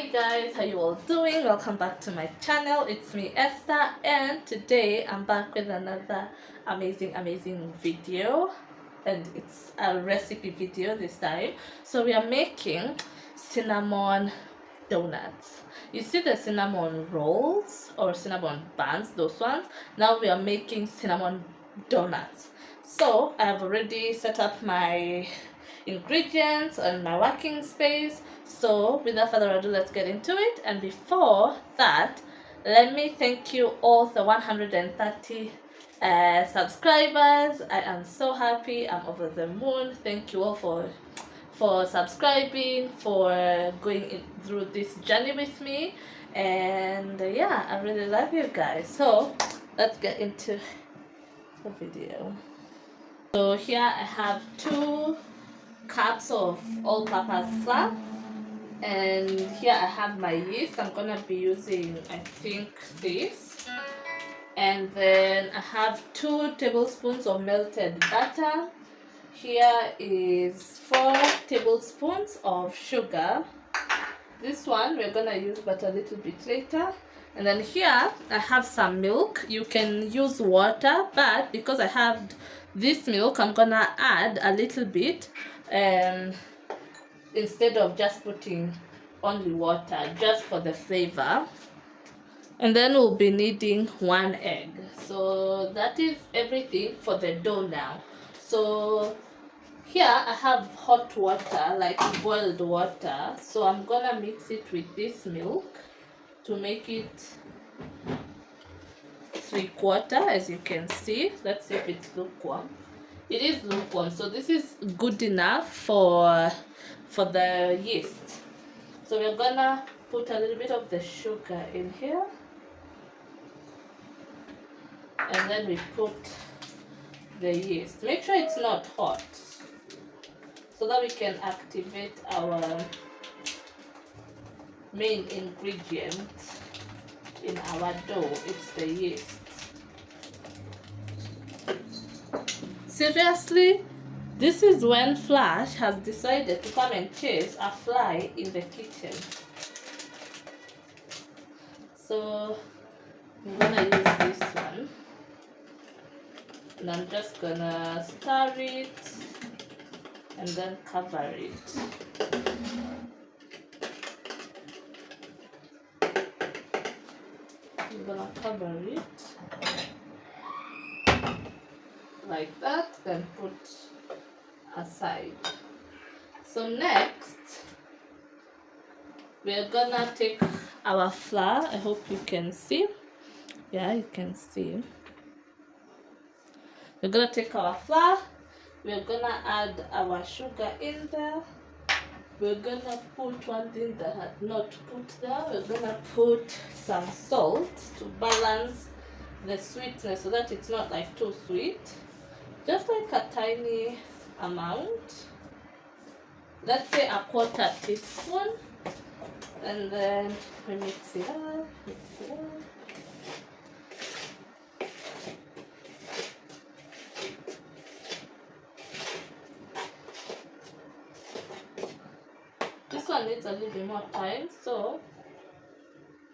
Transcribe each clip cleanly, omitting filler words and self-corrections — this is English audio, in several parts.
Hi guys, how you all doing? Welcome back to my channel. It's me Esther, and today I'm back with another amazing video, and it's a recipe video this time. So we are making cinnamon donuts. You see the cinnamon rolls or cinnamon buns, those ones. Now we are making cinnamon donuts. So I've already set up my ingredients and my working space. So without further ado, let's get into it. And before that, let me thank you all the 130 subscribers. I am so happy. I'm over the moon. Thank you all for subscribing, for going through this journey with me, and yeah, I really love you guys. So let's get into the video. So here I have 2 cups of all-purpose flour, and here I have my yeast. I'm gonna be using, I think, this. And then I have 2 tablespoons of melted butter. Here is 4 tablespoons of sugar. This one we're gonna use but a little bit later. And then here I have some milk. You can use water, but because I have this milk, I'm gonna add a little bit instead of just putting only water, just for the flavor. And then we'll be needing 1 egg. So that is everything for the dough now. So here I have hot water, like boiled water. So I'm gonna mix it with this milk to make it 3/4, as you can see. Let's see if it's lukewarm. It is lukewarm, so this is good enough for the yeast. So we're gonna put a little bit of the sugar in here, and then we put the yeast. Make sure it's not hot, so that we can activate our main ingredient in our dough. It's the yeast. Seriously, this is when Flash has decided to come and chase a fly in the kitchen. So I'm gonna use this one, and I'm just gonna stir it and then cover it. I'm gonna cover it like that, then put aside. So next we're gonna take our flour. I hope you can see. Yeah, you can see. We're gonna take our flour, we're gonna add our sugar in there. We're gonna put one thing that I had not put there. We're gonna put some salt to balance the sweetness, so that it's not like too sweet. Just like a tiny amount. Let's say a 1/4 teaspoon. And then we mix it up, This one needs a little bit more time, so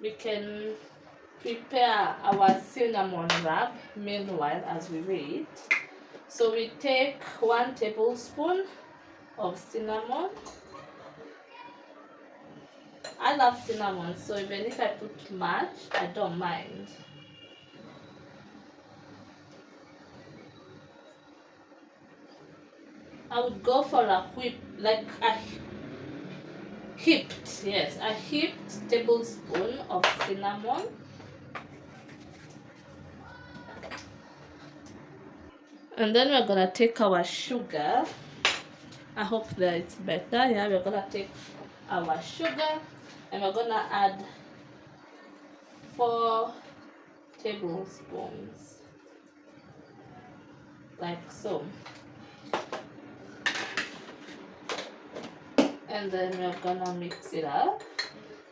we can prepare our cinnamon wrap meanwhile as we wait. So we take 1 tablespoon of cinnamon. I love cinnamon, so even if I put much, I don't mind. I would go for a whip, like a heaped tablespoon of cinnamon. And then we're gonna take our sugar. I hope that it's better. Yeah, we're gonna take our sugar, and we're gonna add 4 tablespoons, like so. And then we're gonna mix it up.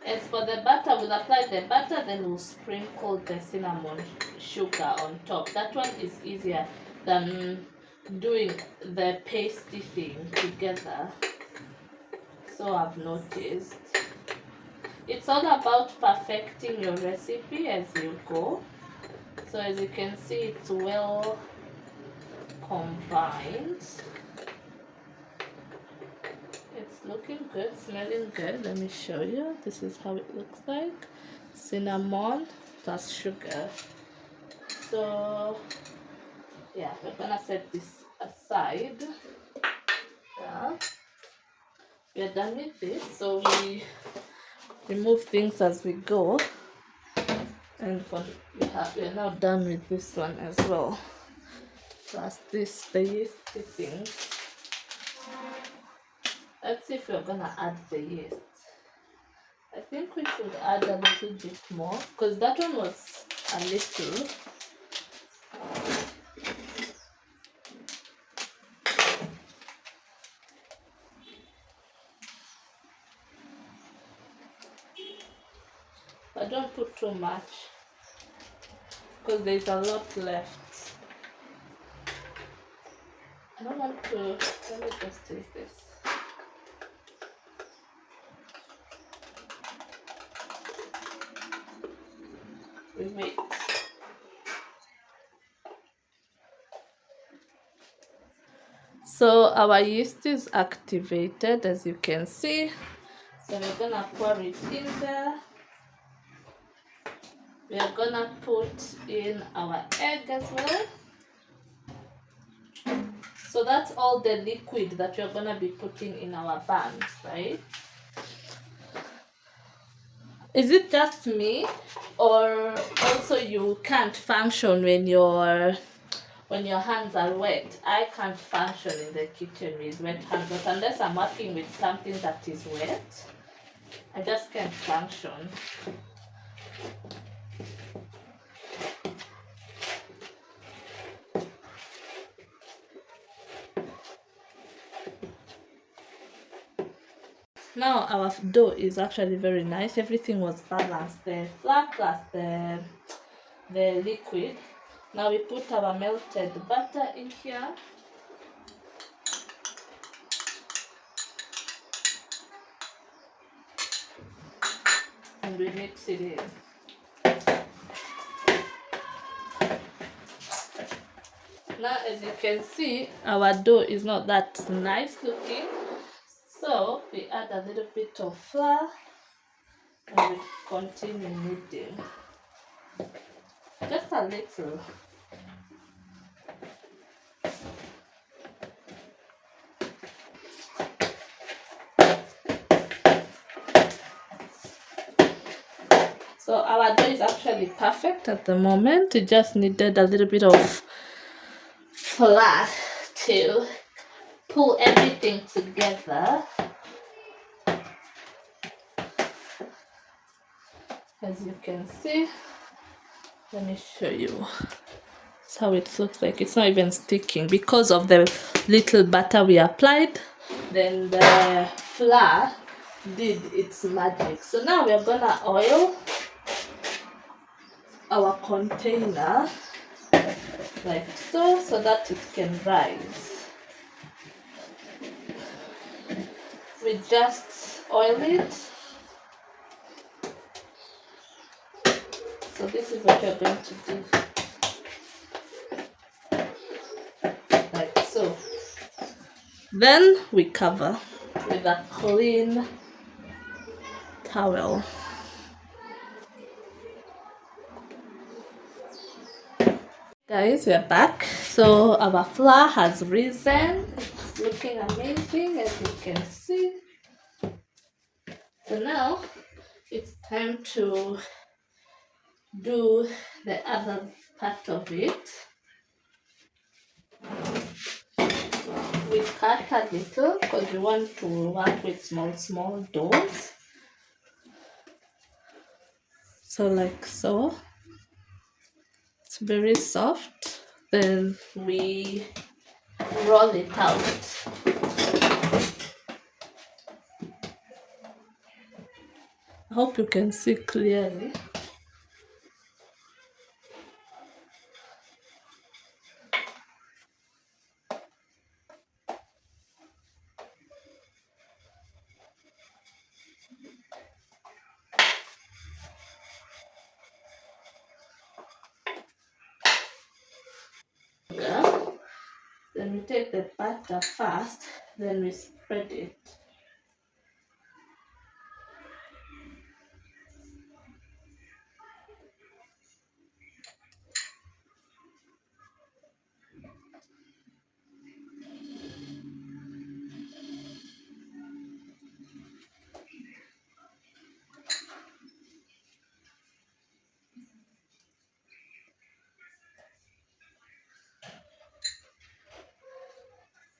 As for the butter, we'll apply the butter, then we'll sprinkle the cinnamon sugar on top. That one is easier than doing the pasty thing together, so I've noticed. it's all about perfecting your recipe as you go. So as you can see, it's well combined. It's looking good, smelling good. Let me show you. This is how it looks like. Cinnamon plus sugar. So yeah, we're gonna set this aside. Yeah, we're done with this. So we remove things as we go, and we're now done with this one as well. Plus this, the yeasty things. Let's see if we're gonna add the yeast. I think we should add a little bit more because that one was a little. But don't put too much because there's a lot left. I don't want to. Let me just taste this. We wait. So our yeast is activated, as you can see. So we're gonna pour it in there. We're gonna put in our egg as well. So that's all the liquid that we're gonna be putting in our buns, right? Is it just me, or also you can't function when your hands are wet? I can't function in the kitchen with wet hands, but unless I'm working with something that is wet, I just can't function. Now our dough is actually very nice. Everything was balanced. The flour plus the liquid. Now we put our melted butter in here. And we mix it in. Now as you can see, our dough is not that nice looking. So we add a little bit of flour and we continue kneading. Just a little. So our dough is actually perfect at the moment. It just needed a little bit of flour to pull everything together. As you can see, let me show you. That's how it looks like. It's not even sticking because of the little butter we applied. Then the flour did its magic. So now we're gonna oil our container like so that it can rise. We just oil it. So this is what we're going to do. Like so. Then we cover with a clean towel. Guys, we're back. So our flour has risen. It's looking amazing, as you can see. So now it's time to do the other part of it. We cut a little because we want to work with small doughs. So like so. It's very soft. Then we roll it out. I hope you can see clearly. take the butter first, then we spread it.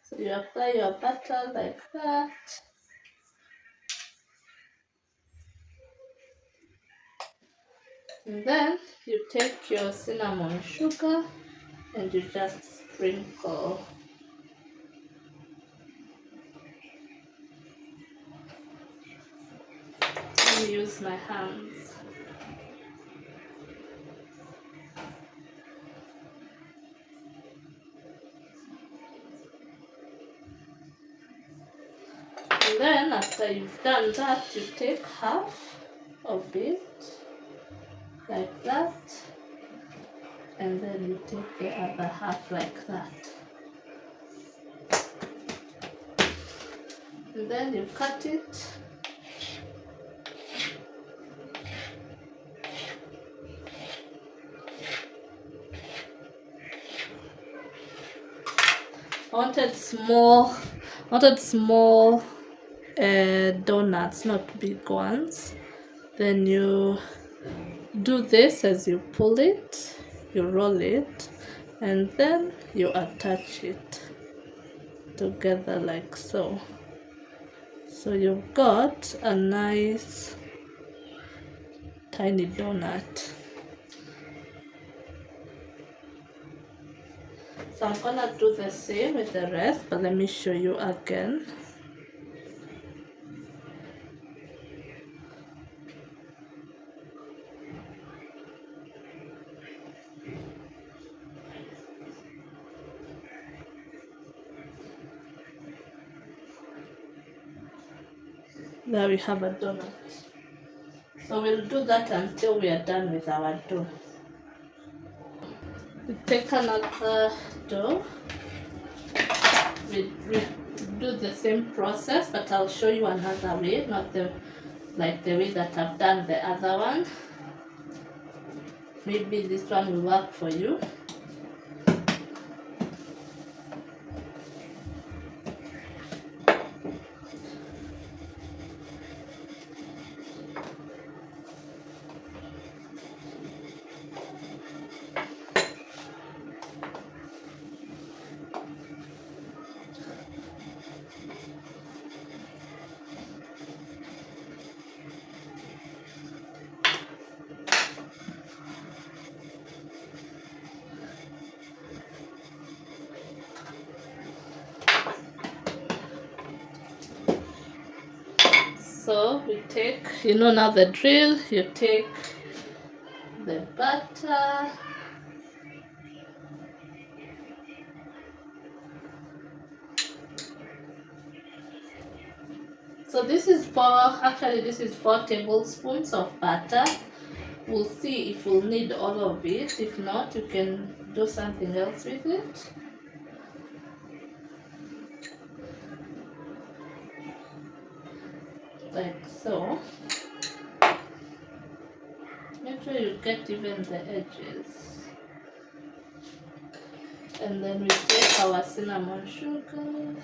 So you apply your butter like that. And then you take your cinnamon sugar and you just sprinkle. Let me use my hands. And then after you've done that, you take half of it like that, and then you take the other half like that. And then you cut it. I wanted small donuts, not big ones. Then you do this as you pull it, you roll it, and then you attach it together like so. So you've got a nice tiny donut. So I'm gonna do the same with the rest, but let me show you again. There we have a donut. So we'll do that until we are done with our dough. We take another dough. We do the same process, but I'll show you another way, not the way that I've done the other one. Maybe this one will work for you. So we take, now the drill, you take the butter, so this is 4 tablespoons of butter. We'll see if we'll need all of it. If not, you can do something else with it. Like so. Make sure you get even the edges. And then we take our cinnamon sugar.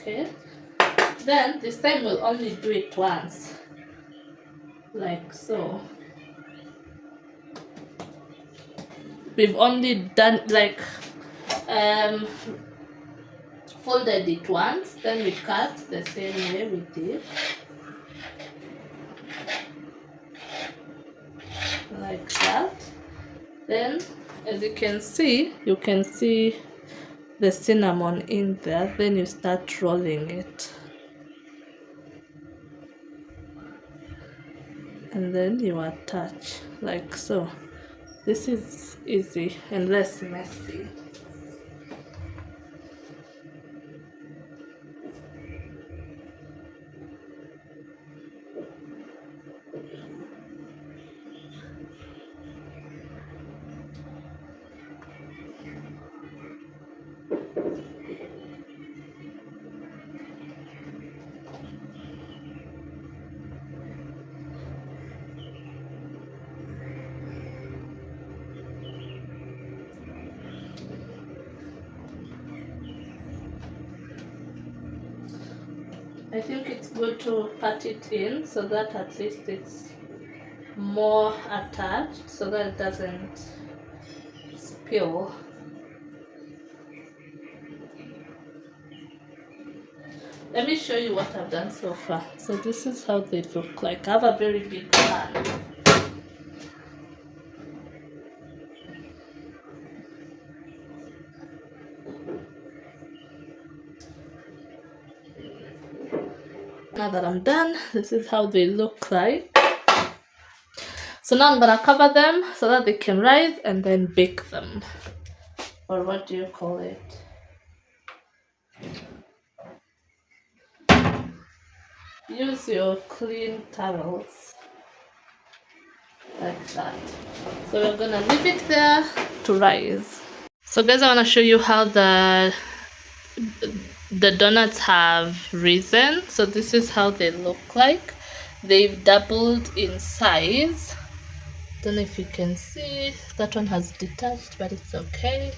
Okay, then this time we'll only do it once, like so. We've only done folded it once, then we cut the same way we did, like that. Then as you can see the cinnamon in there. Then you start rolling it. and then you attach like so. This is easy and less messy. I think it's good to pat it in so that at least it's more attached so that it doesn't spill. Let me show you what I've done so far. So this is how they look like. I have a very big pan. Now that I'm done, this is how they look like. So now I'm gonna cover them so that they can rise and then bake them. Or what do you call it? Use your clean towels. Like that. So we're gonna leave it there to rise. So guys, I wanna show you how the donuts have risen. So this is how they look like. They've doubled in size. Don't know if you can see, that one has detached, but it's okay.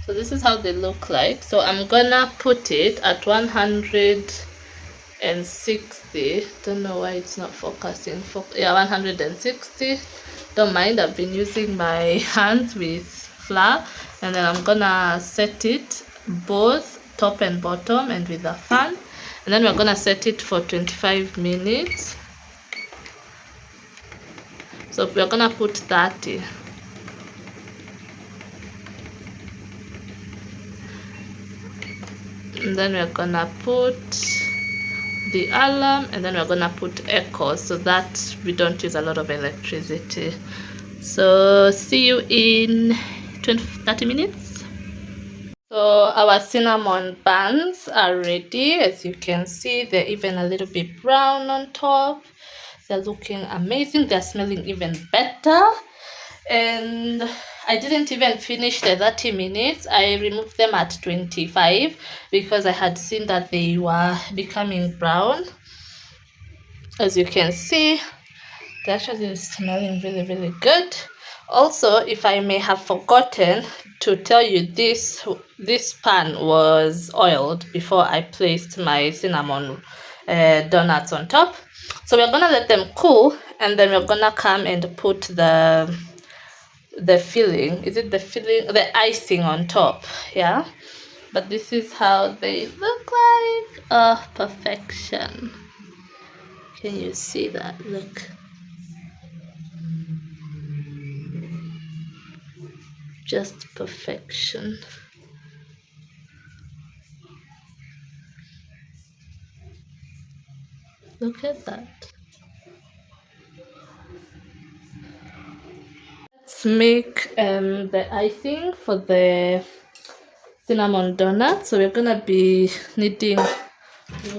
So this is how they look like. So I'm gonna put it at 160. Don't know why it's not focusing. Yeah, 160. Don't mind, I've been using my hands with flour. And then I'm gonna set it both top and bottom and with a fan. And then we're gonna set it for 25 minutes. So we're gonna put 30. And then we're gonna put the alarm, and then we're gonna put echo so that we don't use a lot of electricity. So see you in 30 minutes. So our cinnamon buns are ready. As you can see, they're even a little bit brown on top. They're looking amazing. They're smelling even better. And I didn't even finish the 30 minutes. I removed them at 25 because I had seen that they were becoming brown. As you can see, they're actually smelling really, really good. Also, if I may have forgotten to tell you, this pan was oiled before I placed my cinnamon donuts on top. So we're gonna let them cool, and then we're gonna come and put the filling. Is it the filling? The icing on top. Yeah. But this is how they look like. Oh, perfection. Can you see that? Look. Just perfection. Look at that. Let's make the icing for the cinnamon donut. So we're gonna be needing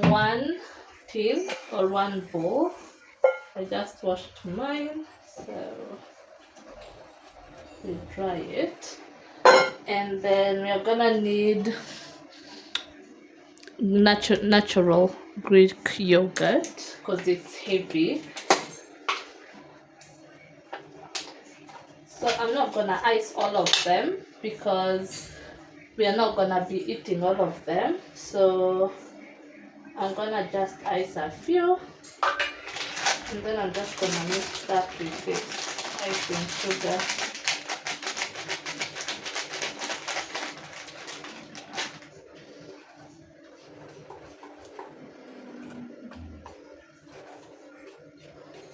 one tin or one bowl. I just washed mine, so we dry it. And then we're gonna need natural Greek yogurt because it's heavy. So I'm not gonna ice all of them because we are not gonna be eating all of them. So I'm gonna just ice a few, and then I'm just gonna mix that with this icing sugar.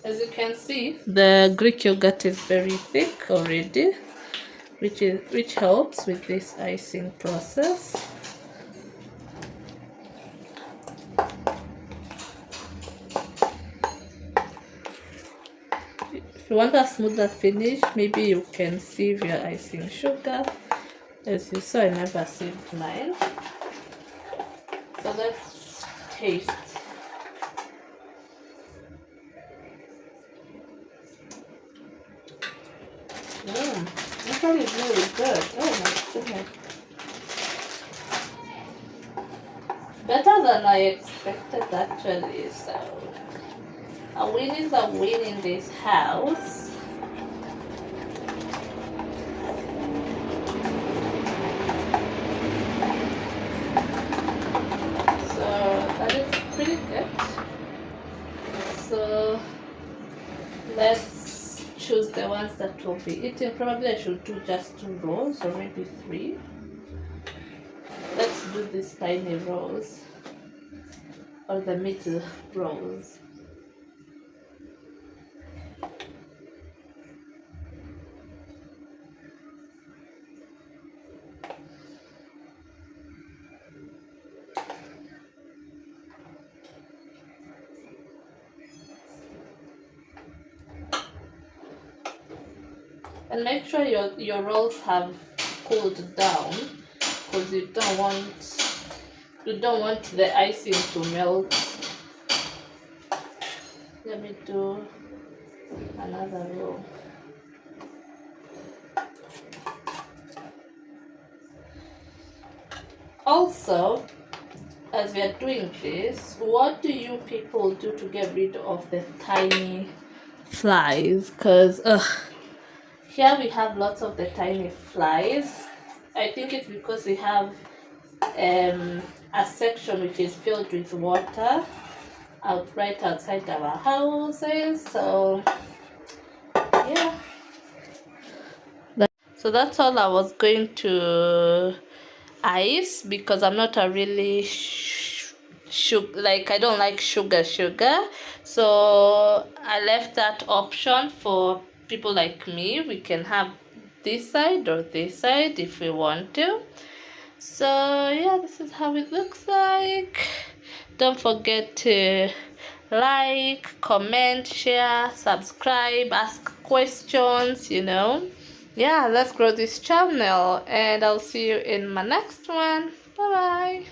As you can see, the Greek yogurt is very thick already, which helps with this icing process. If you want a smoother finish, maybe you can sieve your icing sugar. As you saw, I never sieved mine. So let's taste. This one is really good. Oh my goodness. Better than I expected actually. So a win is a win in this house. So that is pretty good. So let's choose the ones that will be eaten. Probably I should do just 2 rolls or maybe 3. Let's do these tiny rolls or the middle rolls. And make sure your rolls have cooled down, because you don't want the icing to melt. Let me do another roll. Also, as we are doing this, what do you people do to get rid of the tiny flies? Because here we have lots of the tiny flies. I think it's because we have a section which is filled with water right outside our houses. So yeah, so that's all I was going to ice, because I'm not a really I don't like sugar, so I left that option for people like me. We can have this side or this side if we want to. So yeah, this is how it looks like. Don't forget to like, comment, share, subscribe, ask questions, yeah, let's grow this channel, and I'll see you in my next one. Bye bye.